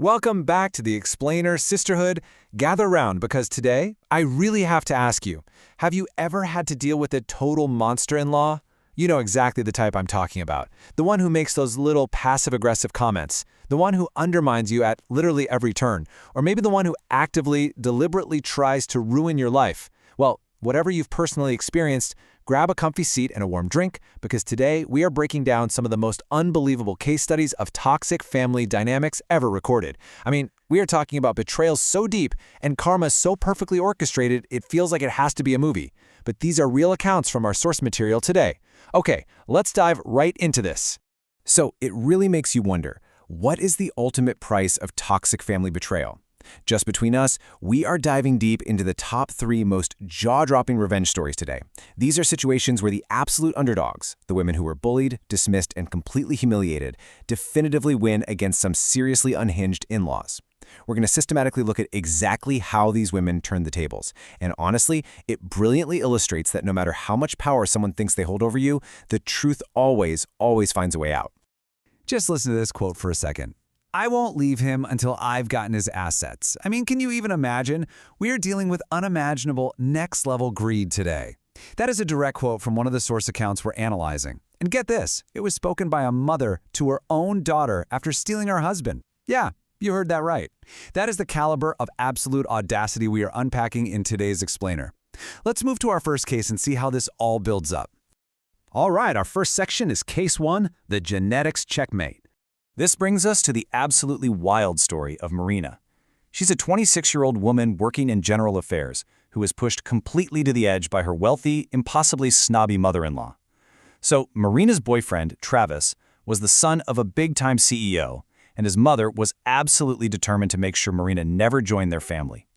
Welcome back to the Explainer Sisterhood. Gather round because today, I really have to ask you, have you ever had to deal with a total monster-in-law? You know exactly the type I'm talking about. The one who makes those little passive-aggressive comments. The one who undermines you at literally every turn. Or maybe the one who actively, deliberately tries to ruin your life. Well, whatever you've personally experienced, grab a comfy seat and a warm drink, because today we are breaking down some of the most unbelievable case studies of toxic family dynamics ever recorded. I mean, we are talking about betrayal so deep and karma so perfectly orchestrated it feels like it has to be a movie. But these are real accounts from our source material today. Okay, let's dive right into this. So it really makes you wonder, what is the ultimate price of toxic family betrayal? Just between us, we are diving deep into the top 3 most jaw-dropping revenge stories today. These are situations where the absolute underdogs, the women who were bullied, dismissed, and completely humiliated, definitively win against some seriously unhinged in-laws. We're going to systematically look at exactly how these women turned the tables. And honestly, it brilliantly illustrates that no matter how much power someone thinks they hold over you, the truth always finds a way out. Just listen to this quote for a second. "I won't leave him until I've gotten his assets." I mean, can you even imagine? We are dealing with unimaginable next-level greed today. That is a direct quote from one of the source accounts we're analyzing. And get this, it was spoken by a mother to her own daughter after stealing her husband. Yeah, you heard that right. That is the caliber of absolute audacity we are unpacking in today's Explainer. Let's move to our first case and see how this all builds up. All right, our first section is Case 1, the genetics checkmate. This brings us to the absolutely wild story of Marina. She's a 26-year-old woman working in general affairs who was pushed completely to the edge by her wealthy, impossibly snobby mother-in-law. So Marina's boyfriend, Travis, was the son of a big-time CEO, and his mother was absolutely determined to make sure Marina never joined their family.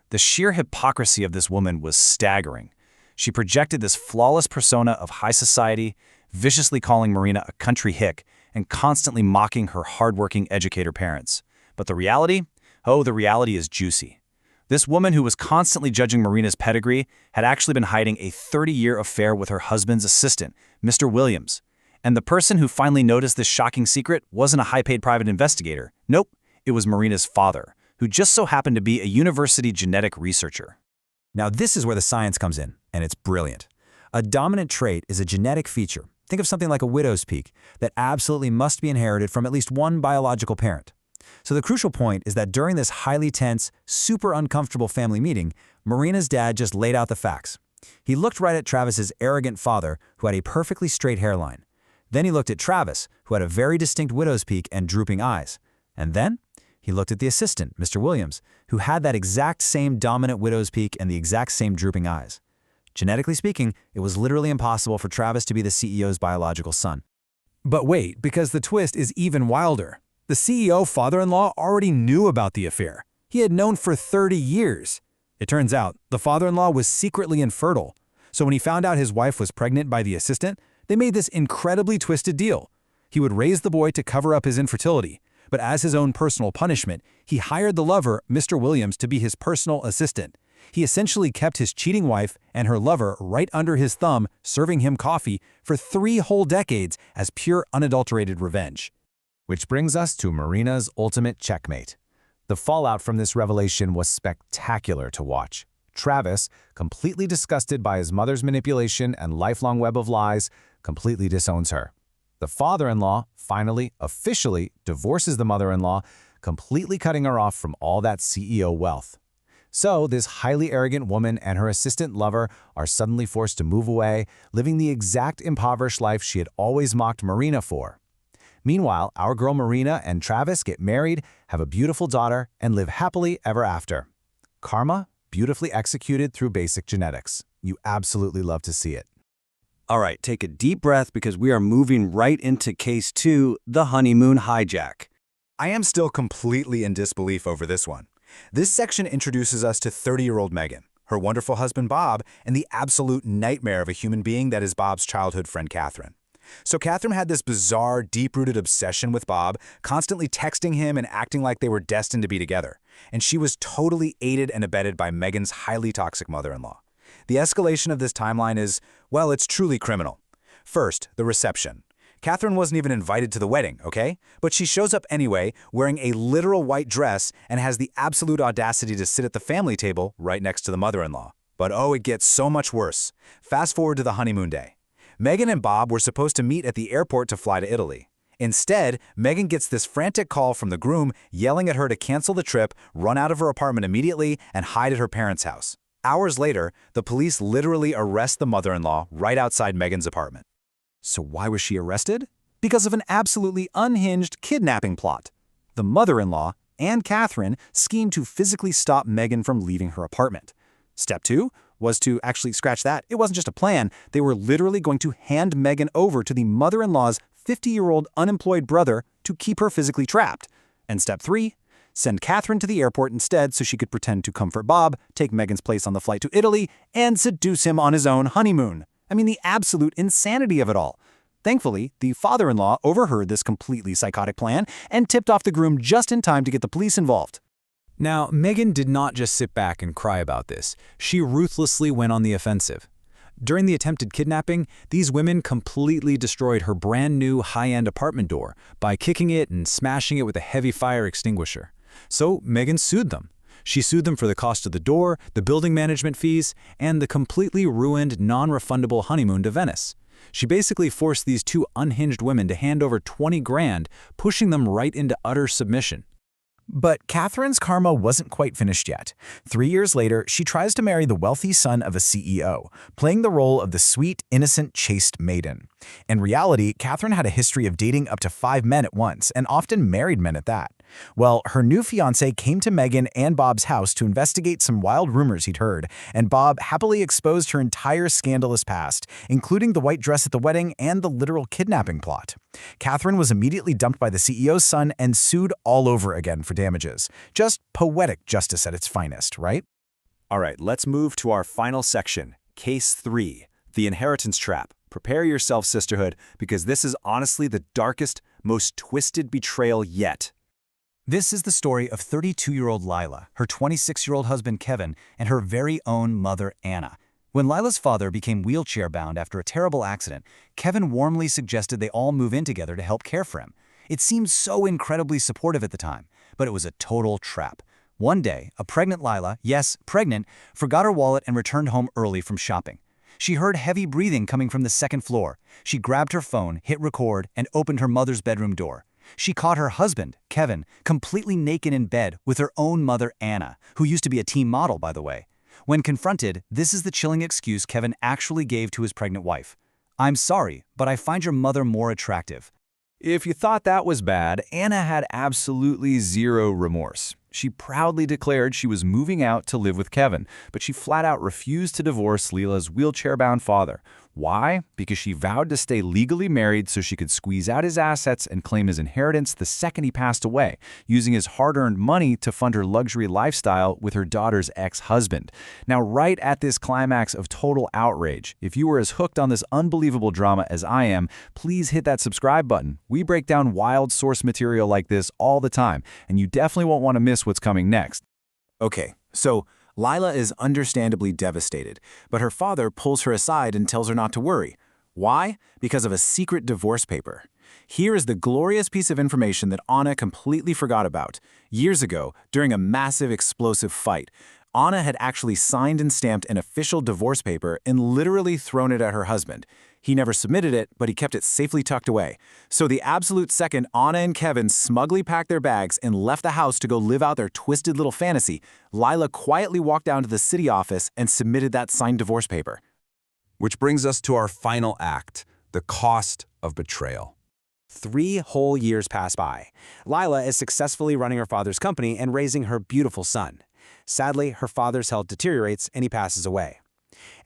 The sheer hypocrisy of this woman was staggering. She projected this flawless persona of high society, viciously calling Marina a country hick and constantly mocking her hardworking educator parents. But the reality? Oh, the reality is juicy. This woman who was constantly judging Marina's pedigree had actually been hiding a 30-year affair with her husband's assistant, Mr. Williams. And the person who finally noticed this shocking secret wasn't a high-paid private investigator. Nope, it was Marina's father, who just so happened to be a university genetic researcher. Now this is where the science comes in, and it's brilliant. A dominant trait is a genetic feature. Think of something like a widow's peak that absolutely must be inherited from at least one biological parent. So the crucial point is that during this highly tense, super uncomfortable family meeting, Marina's dad just laid out the facts. He looked right at Travis's arrogant father, who had a perfectly straight hairline. Then he looked at Travis, who had a very distinct widow's peak and drooping eyes. And then he looked at the assistant, Mr. Williams, who had that exact same dominant widow's peak and the exact same drooping eyes. Genetically speaking, it was literally impossible for Travis to be the CEO's biological son. But wait, because the twist is even wilder. The CEO father-in-law already knew about the affair. He had known for 30 years. It turns out, the father-in-law was secretly infertile. So when he found out his wife was pregnant by the assistant, they made this incredibly twisted deal. He would raise the boy to cover up his infertility, but as his own personal punishment, he hired the lover, Mr. Williams, to be his personal assistant. He essentially kept his cheating wife and her lover right under his thumb, serving him coffee for 3 whole decades as pure unadulterated revenge. Which brings us to Marina's ultimate checkmate. The fallout from this revelation was spectacular to watch. Travis, completely disgusted by his mother's manipulation and lifelong web of lies, completely disowns her. The father-in-law finally, officially, divorces the mother-in-law, completely cutting her off from all that CEO wealth. So this highly arrogant woman and her assistant lover are suddenly forced to move away, living the exact impoverished life she had always mocked Marina for. Meanwhile, our girl Marina and Travis get married, have a beautiful daughter, and live happily ever after. Karma, beautifully executed through basic genetics. You absolutely love to see it. All right, take a deep breath because we are moving right into Case 2, the honeymoon hijack. I am still completely in disbelief over this one. This section introduces us to 30-year-old Megan, her wonderful husband Bob, and the absolute nightmare of a human being that is Bob's childhood friend Catherine. So Catherine had this bizarre, deep-rooted obsession with Bob, constantly texting him and acting like they were destined to be together. And she was totally aided and abetted by Megan's highly toxic mother-in-law. The escalation of this timeline is, well, it's truly criminal. First, the reception. Catherine wasn't even invited to the wedding, okay? But she shows up anyway, wearing a literal white dress and has the absolute audacity to sit at the family table right next to the mother-in-law. But oh, it gets so much worse. Fast forward to the honeymoon day. Meghan and Bob were supposed to meet at the airport to fly to Italy. Instead, Meghan gets this frantic call from the groom yelling at her to cancel the trip, run out of her apartment immediately, and hide at her parents' house. Hours later, the police literally arrest the mother-in-law right outside Meghan's apartment. So why was she arrested? Because of an absolutely unhinged kidnapping plot. The mother-in-law and Catherine schemed to physically stop Meghan from leaving her apartment. Step 2 was to actually scratch that. It wasn't just a plan. They were literally going to hand Meghan over to the mother-in-law's 50-year-old unemployed brother to keep her physically trapped. And step 3, send Catherine to the airport instead so she could pretend to comfort Bob, take Meghan's place on the flight to Italy, and seduce him on his own honeymoon. I mean, the absolute insanity of it all. Thankfully, the father-in-law overheard this completely psychotic plan and tipped off the groom just in time to get the police involved. Now, Meghan did not just sit back and cry about this. She ruthlessly went on the offensive. During the attempted kidnapping, these women completely destroyed her brand new high-end apartment door by kicking it and smashing it with a heavy fire extinguisher. So Meghan sued them. She sued them for the cost of the door, the building management fees, and the completely ruined, non-refundable honeymoon to Venice. She basically forced these two unhinged women to hand over 20 grand, pushing them right into utter submission. But Catherine's karma wasn't quite finished yet. 3 years later, she tries to marry the wealthy son of a CEO, playing the role of the sweet, innocent, chaste maiden. In reality, Catherine had a history of dating up to 5 men at once, and often married men at that. Well, her new fiancé came to Meghan and Bob's house to investigate some wild rumors he'd heard, and Bob happily exposed her entire scandalous past, including the white dress at the wedding and the literal kidnapping plot. Catherine was immediately dumped by the CEO's son and sued all over again for damages. Just poetic justice at its finest, right? All right, let's move to our final section, Case 3, the inheritance trap. Prepare yourself, sisterhood, because this is honestly the darkest, most twisted betrayal yet. This is the story of 32-year-old Lila, her 26-year-old husband Kevin, and her very own mother Anna. When Lila's father became wheelchair-bound after a terrible accident, Kevin warmly suggested they all move in together to help care for him. It seemed so incredibly supportive at the time, but it was a total trap. One day, a pregnant Lila, yes, pregnant, forgot her wallet and returned home early from shopping. She heard heavy breathing coming from the second floor. She grabbed her phone, hit record, and opened her mother's bedroom door. She caught her husband, Kevin, completely naked in bed with her own mother, Anna, who used to be a team model, by the way. When confronted, this is the chilling excuse Kevin actually gave to his pregnant wife. "I'm sorry, but I find your mother more attractive." If you thought that was bad, Anna had absolutely zero remorse. She proudly declared she was moving out to live with Kevin, but she flat out refused to divorce Lila's wheelchair-bound father. Why? Because she vowed to stay legally married so she could squeeze out his assets and claim his inheritance the second he passed away, using his hard-earned money to fund her luxury lifestyle with her daughter's ex-husband. Now, right at this climax of total outrage, if you were as hooked on this unbelievable drama as I am, please hit that subscribe button. We break down wild source material like this all the time, and you definitely won't want to miss what's coming next. Okay, so Lila is understandably devastated, but her father pulls her aside and tells her not to worry. Why? Because of a secret divorce paper. Here is the glorious piece of information that Anna completely forgot about. Years ago, during a massive explosive fight, Anna had actually signed and stamped an official divorce paper and literally thrown it at her husband. He never submitted it, but he kept it safely tucked away. So the absolute second Anna and Kevin smugly packed their bags and left the house to go live out their twisted little fantasy, Lila quietly walked down to the city office and submitted that signed divorce paper. Which brings us to our final act, the cost of betrayal. 3 whole years pass by. Lila is successfully running her father's company and raising her beautiful son. Sadly, her father's health deteriorates and he passes away.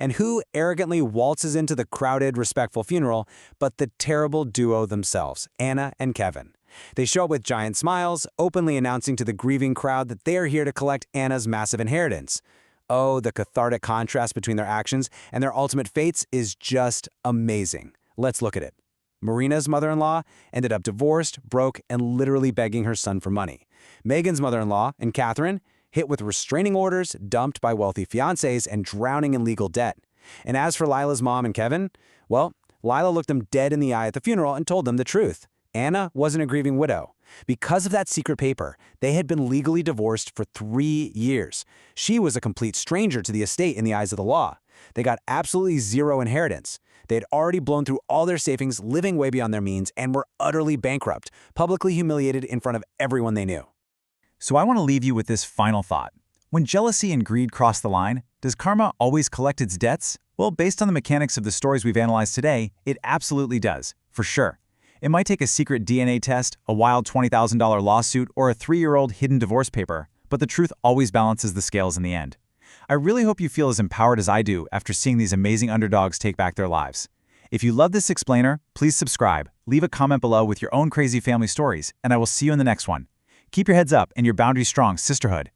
And who arrogantly waltzes into the crowded, respectful funeral but the terrible duo themselves, Anna and Kevin. They show up with giant smiles, openly announcing to the grieving crowd that they are here to collect Anna's massive inheritance. Oh, the cathartic contrast between their actions and their ultimate fates is just amazing. Let's look at it. Marina's mother-in-law ended up divorced, broke, and literally begging her son for money. Meghan's mother-in-law and Catherine hit with restraining orders, dumped by wealthy fiancés, and drowning in legal debt. And as for Lila's mom and Kevin, well, Lila looked them dead in the eye at the funeral and told them the truth. Anna wasn't a grieving widow. Because of that secret paper, they had been legally divorced for 3 years. She was a complete stranger to the estate in the eyes of the law. They got absolutely zero inheritance. They had already blown through all their savings, living way beyond their means, and were utterly bankrupt, publicly humiliated in front of everyone they knew. So I want to leave you with this final thought. When jealousy and greed cross the line, does karma always collect its debts? Well, based on the mechanics of the stories we've analyzed today, it absolutely does, for sure. It might take a secret DNA test, a wild $20,000 lawsuit, or a 3-year-old hidden divorce paper, but the truth always balances the scales in the end. I really hope you feel as empowered as I do after seeing these amazing underdogs take back their lives. If you love this explainer, please subscribe, leave a comment below with your own crazy family stories, and I will see you in the next one. Keep your heads up and your boundaries strong, sisterhood.